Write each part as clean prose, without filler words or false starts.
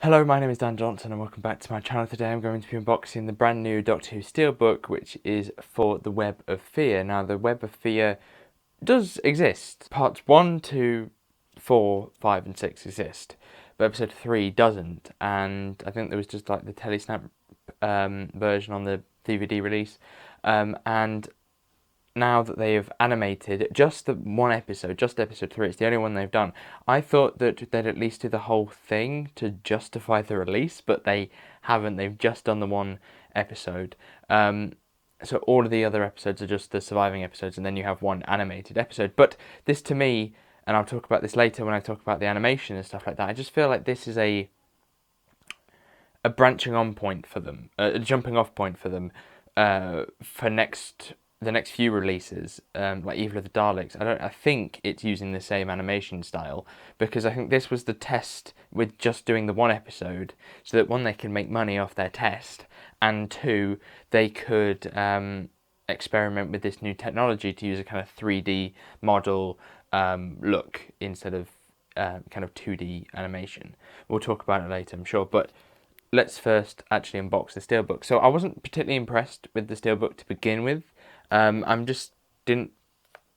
Hello, my name is Dan Johnson and welcome back to my channel. Today I'm going to be unboxing the brand new Doctor Who Steelbook, which is for the Web of Fear. Now, the Web of Fear does exist. Parts 1, 2, 4, 5 and 6 exist, but episode 3 doesn't, and I think there was just like the Telesnap version on the DVD release, and now that they have animated just the one episode, just episode 3, it's the only one they've done. I thought that they'd at least do the whole thing to justify the release, but they haven't. They've just done the one episode. So all of the other episodes are just the surviving episodes, and then you have one animated episode. But this, to me, and I'll talk about this later when I talk about the animation and stuff like that, I just feel like this is a branching on point for them, a jumping off point for them, for the next few releases, like Evil of the Daleks. I think it's using the same animation style, because I think this was the test with just doing the one episode, so that one, they can make money off their test, and two, they could experiment with this new technology to use a kind of 3D model look instead of kind of 2D animation. We'll talk about it later, I'm sure, but let's first actually unbox the Steelbook. So I wasn't particularly impressed with the Steelbook to begin with. I'm just didn't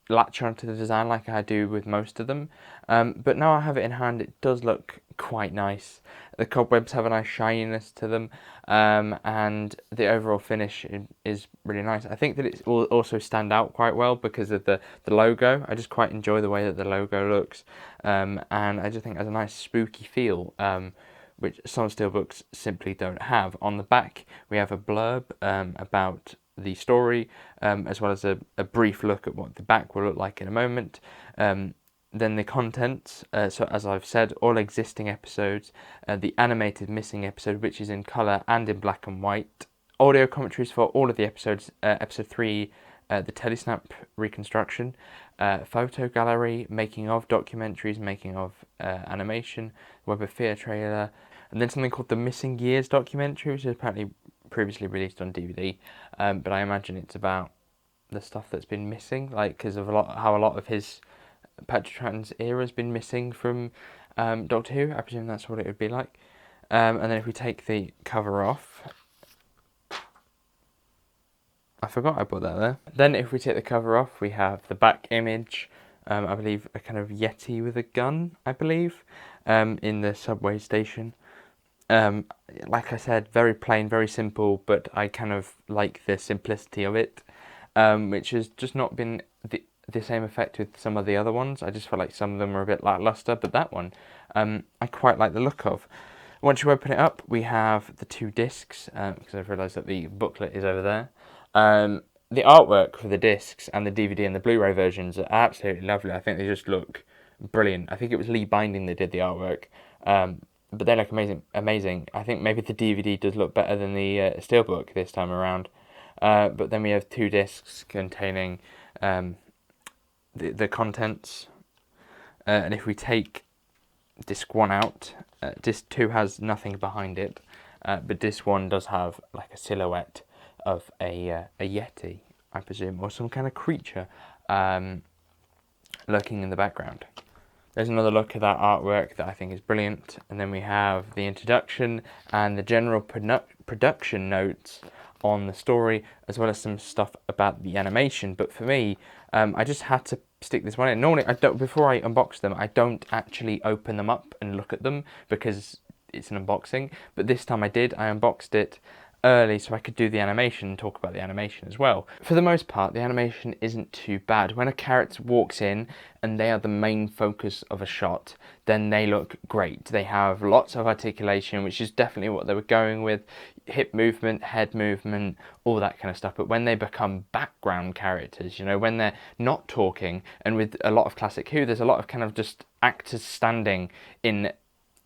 latch onto the design like I do with most of them. But now I have it in hand, it does look quite nice. The cobwebs have a nice shininess to them, and the overall finish is really nice. I think that it will also stand out quite well because of the logo. I just quite enjoy the way that the logo looks, and I just think it has a nice spooky feel, which some Steelbooks simply don't have. On the back, we have a blurb about the story, as well as a brief look at what the back will look like in a moment. Then the contents, so as I've said, all existing episodes, the animated missing episode, which is in colour and in black and white, audio commentaries for all of the episodes, episode 3, the Telesnap reconstruction, photo gallery, making of documentaries, making of animation, Web of Fear trailer, and then something called the Missing Years documentary, which is apparently previously released on DVD, but I imagine it's about the stuff that's been missing, like because of how a lot of his Petrotran's era has been missing from Doctor Who. I presume that's what it would be like. And then if we take the cover off, I forgot I put that there. Then if we take the cover off, we have the back image, I believe a kind of Yeti with a gun, I believe, in the subway station. Like I said, very plain, very simple, but I kind of like the simplicity of it, which has just not been the same effect with some of the other ones. I just felt like some of them were a bit lackluster, but that one I quite like the look of. Once you open it up, we have the two discs, because I've realised that the booklet is over there. The artwork for the discs and the DVD and the Blu-ray versions are absolutely lovely. I think they just look brilliant. I think it was Lee Binding that did the artwork, but they look amazing. I think maybe the DVD does look better than the Steelbook this time around. But then we have two discs containing the contents, and if we take disc 1 out, disc 2 has nothing behind it, but disc 1 does have like a silhouette of a Yeti, I presume, or some kind of creature lurking in the background. There's another look at that artwork that I think is brilliant, and then we have the introduction and the general production notes on the story, as well as some stuff about the animation. But for me, I just had to stick this one in. Normally, before I unbox them, I don't actually open them up and look at them because it's an unboxing. But this time I did. I unboxed it early so I could do the animation and talk about the animation as well. For the most part, the animation isn't too bad. When a character walks in and they are the main focus of a shot, then they look great. They have lots of articulation, which is definitely what they were going with. Hip movement, head movement, all that kind of stuff. But when they become background characters, you know, when they're not talking, and with a lot of classic Who, there's a lot of kind of just actors standing in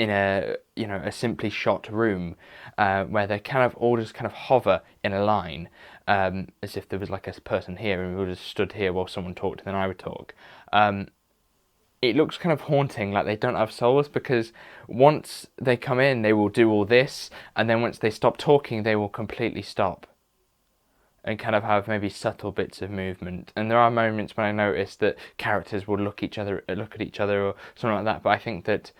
a, you know, a simply shot room, where they kind of all just kind of hover in a line, as if there was like a person here and we would have stood here while someone talked and then I would talk. It looks kind of haunting, like they don't have souls, because once they come in they will do all this, and then once they stop talking they will completely stop and kind of have maybe subtle bits of movement. And there are moments when I notice that characters will look at each other or something like that, but I think that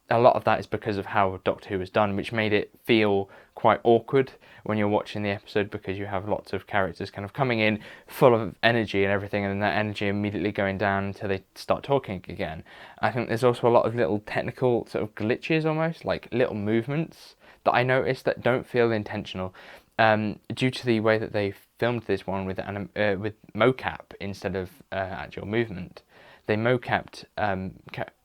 a lot of that is because of how Doctor Who was done, which made it feel quite awkward when you're watching the episode, because you have lots of characters kind of coming in full of energy and everything, and then that energy immediately going down until they start talking again. I think there's also a lot of little technical sort of glitches, almost like little movements that I noticed that don't feel intentional, due to the way that they filmed this one with mocap instead of actual movement. They mocapped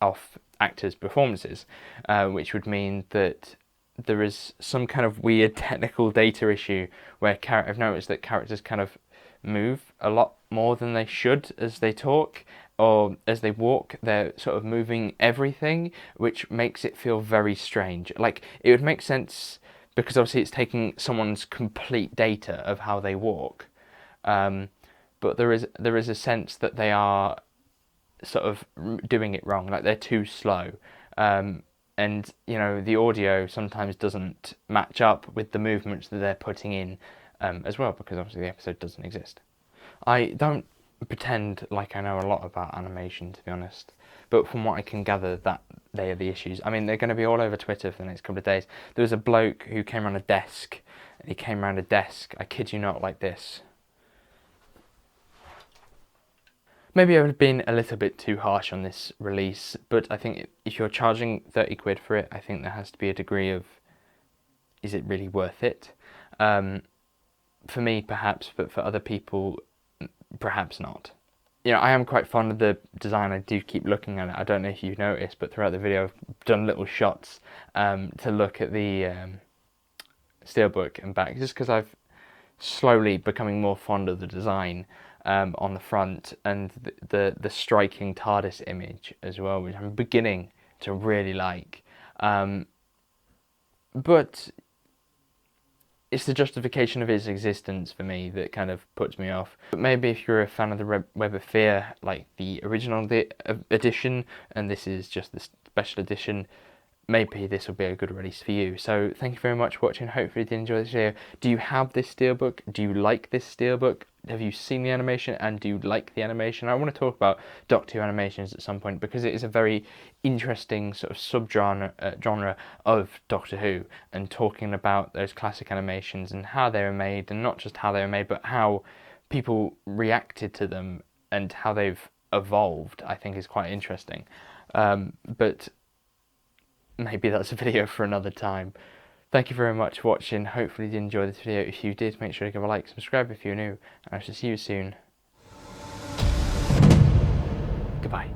off actors' performances, which would mean that there is some kind of weird technical data issue where I've noticed that characters kind of move a lot more than they should as they talk, or as they walk. They're sort of moving everything, which makes it feel very strange. Like, it would make sense because obviously it's taking someone's complete data of how they walk, but there is a sense that they are sort of doing it wrong, like they're too slow, and you know, the audio sometimes doesn't match up with the movements that they're putting in, as well, because obviously the episode doesn't exist. I don't pretend like I know a lot about animation, to be honest, but from what I can gather, that they are the issues. I mean, they're going to be all over Twitter for the next couple of days. There was a bloke who came around a desk, and he came around a desk, I kid you not, like this. Maybe I would have been a little bit too harsh on this release, but I think if you're charging 30 quid for it, I think there has to be a degree of, is it really worth it? For me, perhaps, but for other people, perhaps not. You know, I am quite fond of the design. I do keep looking at it. I don't know if you've noticed, but throughout the video I've done little shots to look at the Steelbook and back, just because I've slowly becoming more fond of the design on the front, and the striking TARDIS image as well, which I'm beginning to really like. But it's the justification of its existence for me that kind of puts me off. But maybe if you're a fan of the Web of Fear, like the original edition, and this is just the special edition, maybe this will be a good release for you. So thank you very much for watching. Hopefully you did enjoy this video. Do you have this Steelbook? Do you like this Steelbook? Have you seen the animation, and do you like the animation? I want to talk about Doctor Who animations at some point, because it is a very interesting sort of genre of Doctor Who, and talking about those classic animations and how they were made, and not just how they were made, but how people reacted to them and how they've evolved, I think is quite interesting. But maybe that's a video for another time. Thank you very much for watching. Hopefully you did enjoy this video. If you did, make sure to give a like, subscribe if you're new, and I shall see you soon. Goodbye.